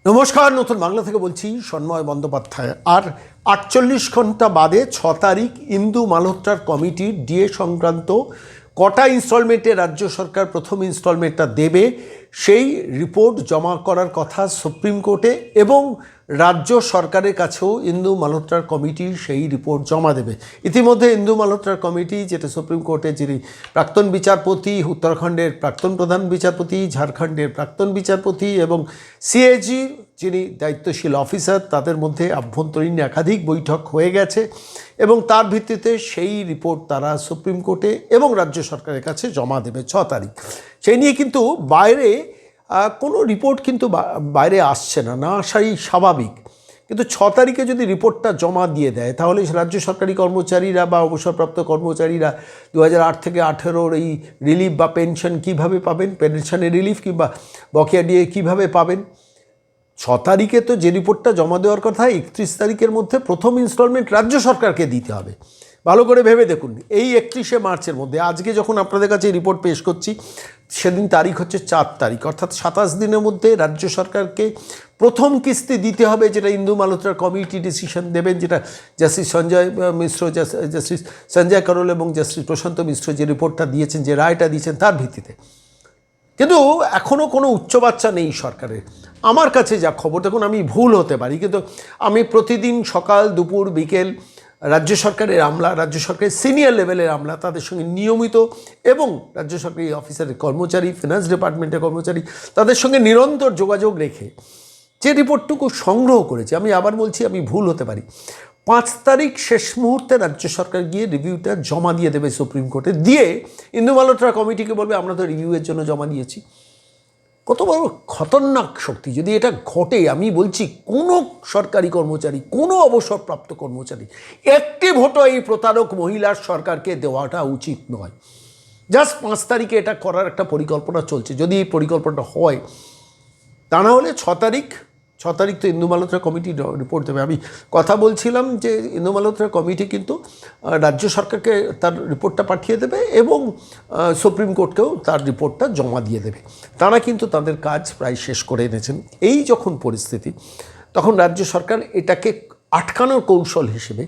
নমস্কার, নতুন বাংলা থেকে বলছি সন্ময় বন্দ্যোপাধ্যায়। আর 48 ঘন্টা বাদে 6 তারিখ ইন্দু মালহোত্রার কমিটির ডিএ সংক্রান্ত কটা ইনস্টলমেন্টে রাজ্য সরকার প্রথম ইনস্টলমেন্টটা দেবে সেই রিপোর্ট জমা করার কথা সুপ্রিম কোর্টে, এবং রাজ্য সরকারের কাছেও ইন্দু মালহোত্রার কমিটি সেই রিপোর্ট জমা দেবে। ইতিমধ্যে ইন্দু মালহোত্রার কমিটি, যেটা সুপ্রিম কোর্টে যিনি প্রাক্তন বিচারপতি, উত্তরাখণ্ডের প্রাক্তন প্রধান বিচারপতি, ঝাড়খণ্ডের প্রাক্তন বিচারপতি এবং সিএজি যিনি দায়িত্বশীল অফিসার, তাদের মধ্যে আভ্যন্তরীণ একাধিক বৈঠক হয়ে গেছে এবং তার ভিত্তিতে সেই রিপোর্ট তারা সুপ্রিম কোর্টে এবং রাজ্য সরকারের কাছে জমা দেবে 6 তারিখ। সেই নিয়ে কিন্তু বাইরে কোনো রিপোর্ট কিন্তু বাইরে আসছে না, আসাই স্বাভাবিক। কিন্তু 6 তারিখে যদি রিপোর্টটা জমা দিয়ে দেয়, তাহলে রাজ্য সরকারি কর্মচারীরা বা অবসরপ্রাপ্ত কর্মচারীরা 2008 থেকে 18 এই রিলিফ বা পেনশন কীভাবে পাবেন, পেনশনের রিলিফ কিংবা বকেয়া ডিএ কীভাবে পাবেন। 6 তারিখে তো যে রিপোর্টটা জমা দেওয়ার কথা, 31 তারিখের মধ্যে প্রথম ইনস্টলমেন্ট রাজ্য সরকারকে দিতে হবে। ভালো করে ভেবে দেখুন, এই 31শে মার্চের মধ্যে, আজকে যখন আপনাদের কাছে রিপোর্ট পেশ করছি সেদিন তারিখ হচ্ছে 4 তারিখ, অর্থাৎ 27 দিনের মধ্যে রাজ্য সরকারকে প্রথম কিস্তি দিতে হবে, যেটা ইন্দু মালহোত্রার কমিটি ডিসিশন দেবেন, যেটা জাস্টিস সঞ্জয় মিশ্র, জাস্টিস সঞ্জয় করোল এবং জাস্টিস প্রশান্ত মিশ্র যে রিপোর্টটা দিয়েছেন, যে রায়টা দিয়েছেন তার ভিত্তিতে। কিন্তু এখনও কোনো উচ্চবাচ্চা নেই সরকারের। আমার কাছে যা খবর, দেখুন আমি ভুল হতে পারি, কিন্তু আমি প্রতিদিন সকাল দুপুর বিকেল রাজ্য সরকারের আমলা, রাজ্য সরকারের সিনিয়র লেভেলের আমলা, তাদের সঙ্গে নিয়মিত, এবং রাজ্য সরকারি অফিসারের কর্মচারী, ফিনান্স ডিপার্টমেন্টের কর্মচারী, তাদের সঙ্গে নিরন্তর যোগাযোগ রেখে যে রিপোর্টটুকু সংগ্রহ করেছে, আমি আবার বলছি আমি ভুল হতে পারি, 5 তারিখ শেষ মুহূর্তে রাজ্য সরকার গিয়ে রিভিউটা জমা দিয়ে দেবে সুপ্রিম কোর্টে, দিয়ে ইন্দু মালহোত্রা কমিটিকে বলবে আমরা তো রিভিউয়ের জন্য জমা দিয়েছি। কত বড় খতরনাক শক্তি! যদি এটা ঘটে, আমি বলছি কোনো সরকারি কর্মচারী, কোনো অবসরপ্রাপ্ত কর্মচারী একটি ভোটও এই প্রতারক মহিলার সরকারকে দেওয়াটা উচিত নয়। জাস্ট 5 তারিখে এটা করার একটা পরিকল্পনা চলছে, যদি এই পরিকল্পনাটা হয়। তা না হলে 6 তারিখ তো ইন্দু মালহোত্রা কমিটি রিপোর্ট দেবে। আমি কথা বলছিলাম যে ইন্দু মালহোত্রা কমিটি কিন্তু রাজ্য সরকারকে তার রিপোর্টটা পাঠিয়ে দেবে এবং সুপ্রিম কোর্টকেও তার রিপোর্টটা জমা দিয়ে দেবে। তারা কিন্তু তাদের কাজ প্রায় শেষ করে এনেছেন। এই যখন পরিস্থিতি, তখন রাজ্য সরকার এটাকে আটকানোর কৌশল হিসেবে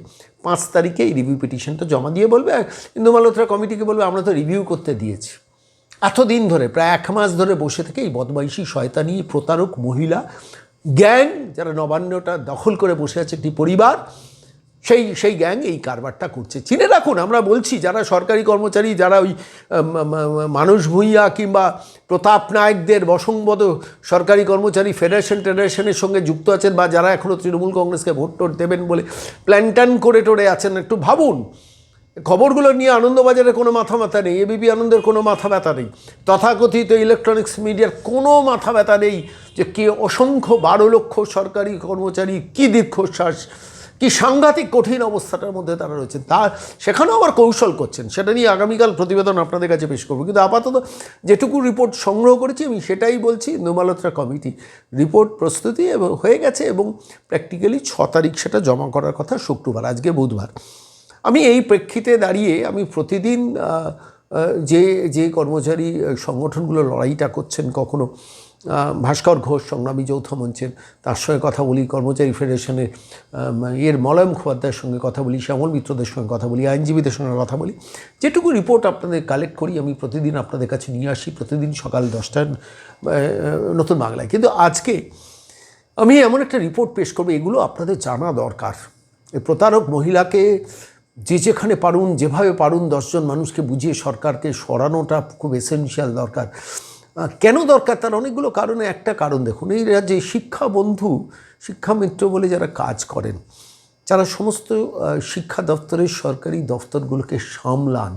5 তারিখে এই রিভিউ পিটিশনটা জমা দিয়ে বলবে, ইন্দু মালহোত্রা কমিটিকে বলবে আমরা তো রিভিউ করতে দিয়েছি। এতদিন ধরে, প্রায় 1 মাস ধরে বসে থেকে এই বদমাইশি, শয়তানি, প্রতারক মহিলা গ্যাং, যারা নবান্নটা দখল করে বসে আছে একটি পরিবার, সেই গ্যাং এই কারবারটা করছে। চিনে রাখুন, আমরা বলছি যারা সরকারি কর্মচারী, যারা ওই মানুষ ভূঁইয়া কিংবা প্রতাপ নায়কদের বসংবদ সরকারি কর্মচারী ফেডারেশনের সঙ্গে যুক্ত আছেন, বা যারা এখনও তৃণমূল কংগ্রেসকে ভোট দেবেন বলে প্ল্যান করে টোরে আছেন, একটু ভাবুন। খবরগুলো নিয়ে আনন্দবাজারের কোনো মাথা ব্যথা নেই, এবিপি আনন্দের কোনো মাথা ব্যথা নেই, তথাকথিত ইলেকট্রনিক্স মিডিয়ার কোনো মাথা ব্যথা নেই যে কি অসংখ্য 12 লক্ষ সরকারি কর্মচারী কি দীর্ঘশ্বাস, কি সাংঘাতিক কঠিন অবস্থাটার মধ্যে তারা রয়েছেন, তা সেখানেও আবার কৌশল করছেন। সেটা নিয়ে আগামীকাল প্রতিবেদন আপনাদের কাছে পেশ করবো। কিন্তু আপাতত যেটুকু রিপোর্ট সংগ্রহ করেছি আমি সেটাই বলছি। ইন্দু মালহোত্রা কমিটি রিপোর্ট প্রস্তুতি হয়ে গেছে এবং প্র্যাকটিক্যালি 6 তারিখ সেটা জমা করার কথা, শুক্রবার, আজকে বুধবার। আমি এই প্রেক্ষিতে দাঁড়িয়ে আমি প্রতিদিন যে কর্মচারী সংগঠনগুলো লড়াইটা করছেন, কখনো ভাস্কর ঘোষ সংগ্রামী যৌথ মঞ্চের, তার সঙ্গে কথা বলি, কর্মচারী ফেডারেশনের মলয় মুখোপাধ্যায়ের সঙ্গে কথা বলি, শ্যামল মিত্রদের সঙ্গে কথা বলি, আইনজীবীদের সঙ্গে কথা বলি। যেটুকু রিপোর্ট আপনাদের কালেক্ট করি আমি প্রতিদিন আপনাদের কাছে নিয়ে আসি, প্রতিদিন সকাল 10টায় নতুন বাংলায়। কিন্তু আজকে আমি এমন একটা রিপোর্ট পেশ করবো, এগুলো আপনাদের জানা দরকার। এই প্রতারক মহিলাকে যেখানে পারুন, যেভাবে পারুন, 10 জন মানুষকে বুঝিয়ে সরকারকে সরানোটা খুব এসেনশিয়াল দরকার। কেন দরকার? তার অনেকগুলো কারণে। একটা কারণ দেখুন, এই রাজ্যে শিক্ষা বন্ধু, শিক্ষা মিত্র বলে যারা কাজ করেন, যারা সমস্ত শিক্ষা দপ্তরের সরকারি দপ্তরগুলোকে সামলান,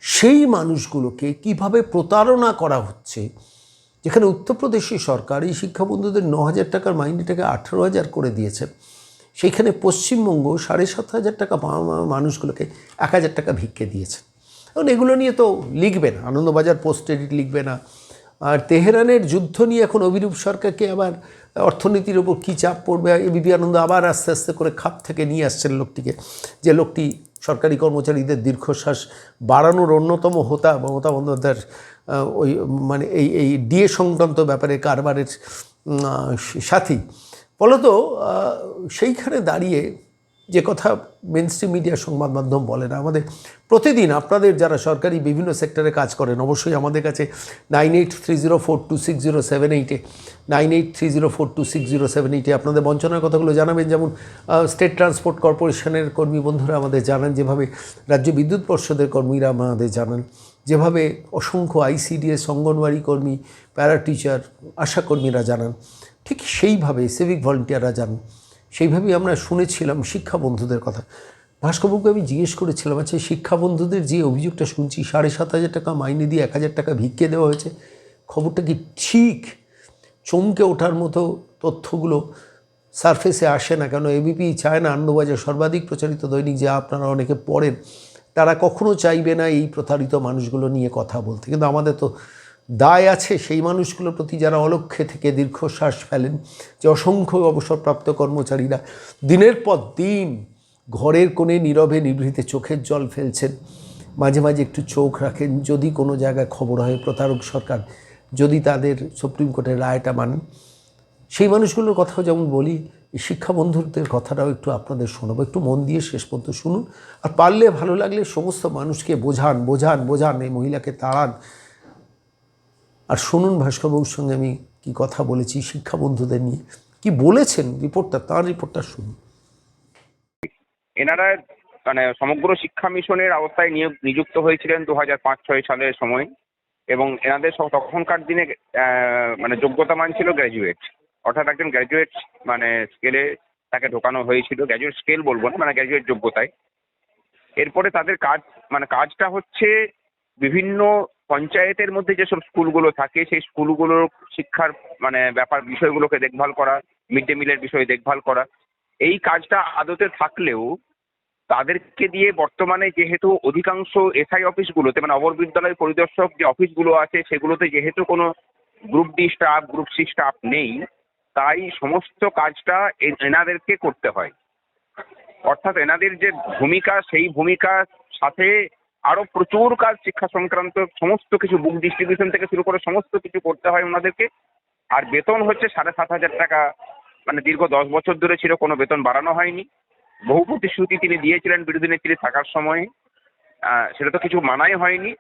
সেই মানুষগুলোকে কিভাবে প্রতারণা করা হচ্ছে। যেখানে উত্তরপ্রদেশের সরকার এই শিক্ষা বন্ধুদের 9,000 টাকার মাইনেটাকে 18,000 করে দিয়েছে, সেইখানে পশ্চিমবঙ্গ 7,500 টাকা মানুষগুলোকে 1,000 টাকা ভিক্ষে দিয়েছে। এখন এগুলো নিয়ে তো লিখবে না, আনন্দবাজার পোস্ট এডিট লিখবে না। আর তেহরানের যুদ্ধ নিয়ে এখন অভিরূপ সরকারকে আবার অর্থনীতির ওপর কী চাপ পড়বে, এবিপি আনন্দ আবার আস্তে আস্তে করে খাপ থেকে নিয়ে আসছেন লোকটিকে, যে লোকটি সরকারি কর্মচারীদের দীর্ঘশ্বাস বাড়ানোর অন্যতম হোতা মমতা বন্দ্যোপাধ্যায়ের ওই মানে এই ডিএ সংক্রান্ত ব্যাপারে কারবারের সাথী। ফলত সেইখানে দাঁড়িয়ে যে কথা মেনস্ট্রিম মিডিয়া সংবাদ মাধ্যম বলে না, আমাদের প্রতিদিন আপনাদের যারা সরকারি বিভিন্ন সেক্টরে কাজ করেন অবশ্যই আমাদের কাছে 9830426078 9830426078 আপনাদের বঞ্চনার কথাগুলো জানাবেন। যেমন স্টেট ট্রান্সপোর্ট কর্পোরেশনের কর্মী বন্ধুরা আমাদের জানান, যেভাবে রাজ্য বিদ্যুৎ পর্ষদের কর্মীরা আমাদের জানান, যেভাবে অসংখ্য আইসিডিএস অঙ্গনওয়াড়ি কর্মী, প্যারা টিচার, আশাকর্মীরা জানান, ঠিক সেইভাবে সিভিক ভলেন্টিয়াররা জানান। সেইভাবেই আমরা শুনেছিলাম শিক্ষা বন্ধুদের কথা। ভাস্করবাবুকে আমি জিজ্ঞেস করেছিলাম, আচ্ছা শিক্ষা বন্ধুদের যে অভিযোগটা শুনছি 7,500 টাকা মাইনে দিয়ে 1,000 টাকা ভিক্ষে দেওয়া হয়েছে, খবরটা কি ঠিক? চমকে ওঠার মতো তথ্যগুলো সারফেসে আসে না কেন? এবিপি চায় না, আনন্দবাজার সর্বাধিক প্রচারিত দৈনিক যা আপনারা অনেকে পড়েন, তারা কখনো চাইবে না এই প্রতারিত মানুষগুলো নিয়ে কথা বলতে। কিন্তু আমাদের তো দায় আছে সেই মানুষগুলোর প্রতি যারা অলক্ষ্যে থেকে দীর্ঘশ্বাস ফেলেন, যে অসংখ্য অবসরপ্রাপ্ত কর্মচারীরা দিনের পর দিন ঘরের কোণে নীরবে নিভৃতে চোখের জল ফেলছেন। মাঝে মাঝে একটু চোখ রাখেন, যদি কোনো জায়গায় খবর হয় প্রতারক সরকার যদি তাদের সুপ্রিম কোর্টের রায়টা মানেন। সেই মানুষগুলোর কথাও যেমন বলি, এই শিক্ষা বন্ধুদের কথাটাও একটু আপনাদের শোনাবো, একটু মন দিয়ে শেষ পর্যন্ত শুনুন। আর পারলে ভালো লাগলে সমস্ত মানুষকে বোঝান বোঝান বোঝান, এই মহিলাকে তাড়ান। আর শুনুন ভাস্করবাবুর সঙ্গে আমি কি কথা বলেছি শিক্ষা বন্ধুদের নিয়ে, কি বলেছেন রিপোর্টটা, তার রিপোর্টটা শুনুন। এনারা মানে সমগ্র শিক্ষা মিশনের আওতায় নিযুক্ত হয়েছিলেন 2005-6 সালের সময়, এবং এনাদের তখনকার দিনে মানে যোগ্যতা মান ছিল গ্র্যাজুয়েট, অর্থাৎ একজন গ্র্যাজুয়েট মানে স্কেলে তাকে ঢোকানো হয়েছিল। গ্র্যাজুয়েট স্কেল বলবো না, মানে গ্র্যাজুয়েট যোগ্যতায়। এরপরে তাদের কাজটা হচ্ছে বিভিন্ন পঞ্চায়েতের মধ্যে যেসব স্কুলগুলো থাকে সেই স্কুলগুলোর শিক্ষার মানে বিষয়গুলোকে দেখভাল করা, মিড ডে মিলের বিষয়ে দেখভাল করা। এই কাজটা আদতে থাকলেও তাদেরকে দিয়ে বর্তমানে যেহেতু অধিকাংশ এসআই অফিসগুলোতে মানে অবর বিদ্যালয় পরিদর্শক যে অফিসগুলো আছে সেগুলোতে যেহেতু কোনো group D staff, group C staff নেই, তাই সমস্ত কাজটা এনাদেরকে করতে হয়। অর্থাৎ এনাদের যে ভূমিকা, সেই ভূমিকার সাথে আরো প্রচুর কাজ শিক্ষা সংক্রান্ত সমস্ত কিছু, বুক ডিস্ট্রিবিউশন থেকে শুরু করে সমস্ত কিছু করতে হয় ওনাদেরকে। আর বেতন হচ্ছে 7,500 টাকা, মানে দীর্ঘ 10 বছর ধরে ছিল, কোনো বেতন বাড়ানো হয়নি। বহু প্রতিশ্রুতি তিনি দিয়েছিলেন বিরোধী নেত্রী থাকার সময়ে, সেটা তো কিছু মানাই হয়নি।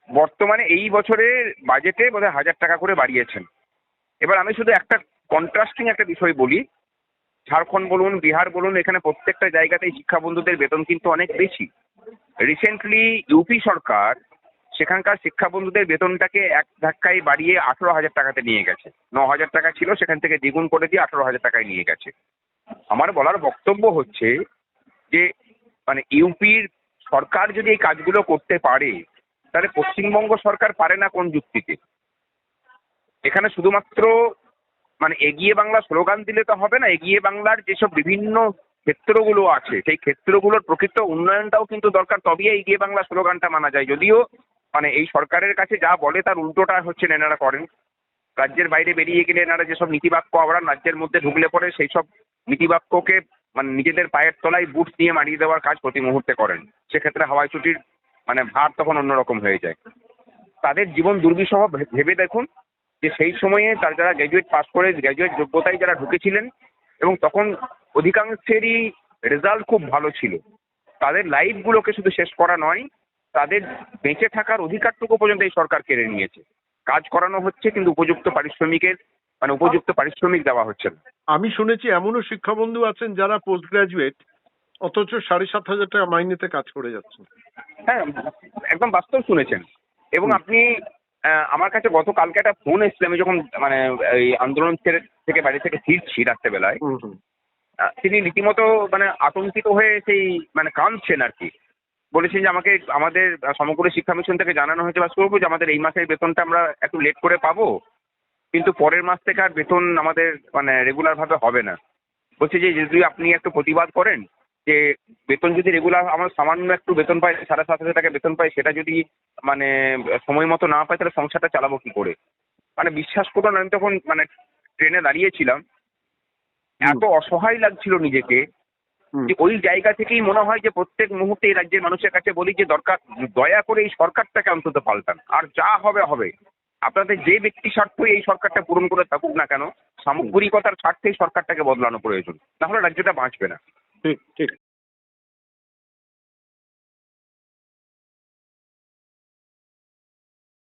বর্তমানে এই বছরের বাজেটে বোধহয় 1,000 টাকা করে বাড়িয়েছেন। এবার আমি শুধু একটা কন্ট্রাস্টিং একটা বিষয় বলি, ঝাড়খণ্ড বলুন, বিহার বলুন, এখানে প্রত্যেকটা জায়গাতেই শিক্ষা বন্ধুদের বেতন কিন্তু অনেক বেশি। রিসেন্টলি ইউপি সরকার সেখানকার শিক্ষা বন্ধুদের বেতনটাকে এক ধাক্কায় বাড়িয়ে 18,000 টাকাতে নিয়ে গেছে। 9,000 টাকা ছিল, সেখান থেকে দ্বিগুণ করে দিয়ে 18,000 টাকায় নিয়ে গেছে। আমার বলার বক্তব্য হচ্ছে যে মানে ইউপির সরকার যদি এই কাজগুলো করতে পারে, তাহলে পশ্চিমবঙ্গ সরকার পারে না কোন যুক্তিতে? এখানে শুধুমাত্র মানে এগিয়ে বাংলা স্লোগান দিলে তো হবে না, এগিয়ে বাংলার যেসব বিভিন্ন ক্ষেত্রগুলো আছে সেই ক্ষেত্রগুলোর প্রকৃত উন্নয়নটাও কিন্তু দরকার, তবেই এগিয়ে বাংলা স্লোগানটা মানা যায়। যদিও মানে এই সরকারের কাছে যা বলে তার উল্টোটা হচ্ছে এনারা করেন। রাজ্যের বাইরে বেরিয়ে গেলে এনারা যেসব নীতিবাক্য আওড়ান, রাজ্যের মধ্যে ঢুকলে পরে সেই সব নীতিবাক্যকে মানে নিজেদের পায়ের তলায় বুট দিয়ে মারিয়ে দেওয়ার কাজ প্রতি মুহূর্তে করেন। সেক্ষেত্রে হাওয়াই চুটির মানে ভার তখন অন্যরকম হয়ে যায়। তাদের জীবন দুর্বিষহ ভেবে দেখুন যে সেই সময়ে তার যারা গ্র্যাজুয়েট পাস করে গ্র্যাজুয়েট যোগ্যতায় যারা ঢুকেছিলেন এবং তখন অধিকাংশেরই রেজাল্ট খুব ভালো ছিল, তাদের লাইফগুলোকে শুধু শেষ করা নয়, তাদের বেঁচে থাকার অধিকারটুকু পর্যন্ত এই সরকার কেড়ে নিয়েছে। কাজ করানো হচ্ছে কিন্তু উপযুক্ত পারিশ্রমিক দেওয়া হচ্ছে না। আমি শুনেছি এমনও শিক্ষাবন্ধু আছেন যারা পোস্ট গ্রাজুয়েট অথচ 7,500 টাকা মাইনেতে কাজ করে যাচ্ছেন। হ্যাঁ, একদম বাস্তব শুনেছেন। এবং আপনি আমার কাছে গতকালকে একটা ফোন এসেছিল, আমি যখন মানে এই আন্দোলন থেকে বাড়ি থেকে ফিরছি রাত্রেবেলায়, তিনি রীতিমতো মানে আতঙ্কিত হয়ে সেই মানে কাঁদছেন আর কি। বলেছেন যে আমাকে আমাদের সমগ্র শিক্ষা মিশন থেকে জানানো হয়েছে বাস্তব যে আমাদের এই মাসের বেতনটা আমরা একটু লেট করে পাবো, কিন্তু পরের মাস থেকে আর বেতন আমাদের মানে রেগুলার ভাবে হবে না। বলছে যে যদি আপনি একটু প্রতিবাদ করেন যে বেতন যদি রেগুলার আমার সামান্য একটু বেতন পাই, 7,500 টাকা বেতন পাই, সেটা যদি মানে সময় মতো না পাই তাহলে সংসারটা চালাবো কি করে। মানে বিশ্বাস করুন, আমি তখন মানে ট্রেনে দাঁড়িয়েছিলাম, এত অসহায় লাগছিল নিজেকে যে ওই জায়গা থেকেই মনে হয় যে প্রত্যেক মুহূর্তে এই রাজ্যের মানুষের কাছে বলি যে দরকার, দয়া করে এই সরকারটাকে অন্তত পাল্টান, আর যা হবে হবে। আপনাদের যে ব্যক্তি স্বার্থই এই সরকারটা পূরণ করে থাকুক না কেন, সামগ্রিকতার স্বার্থেই সরকারটাকে বদলানো প্রয়োজন, তাহলে রাজ্যটা বাঁচবে না। ঠিক ঠিক।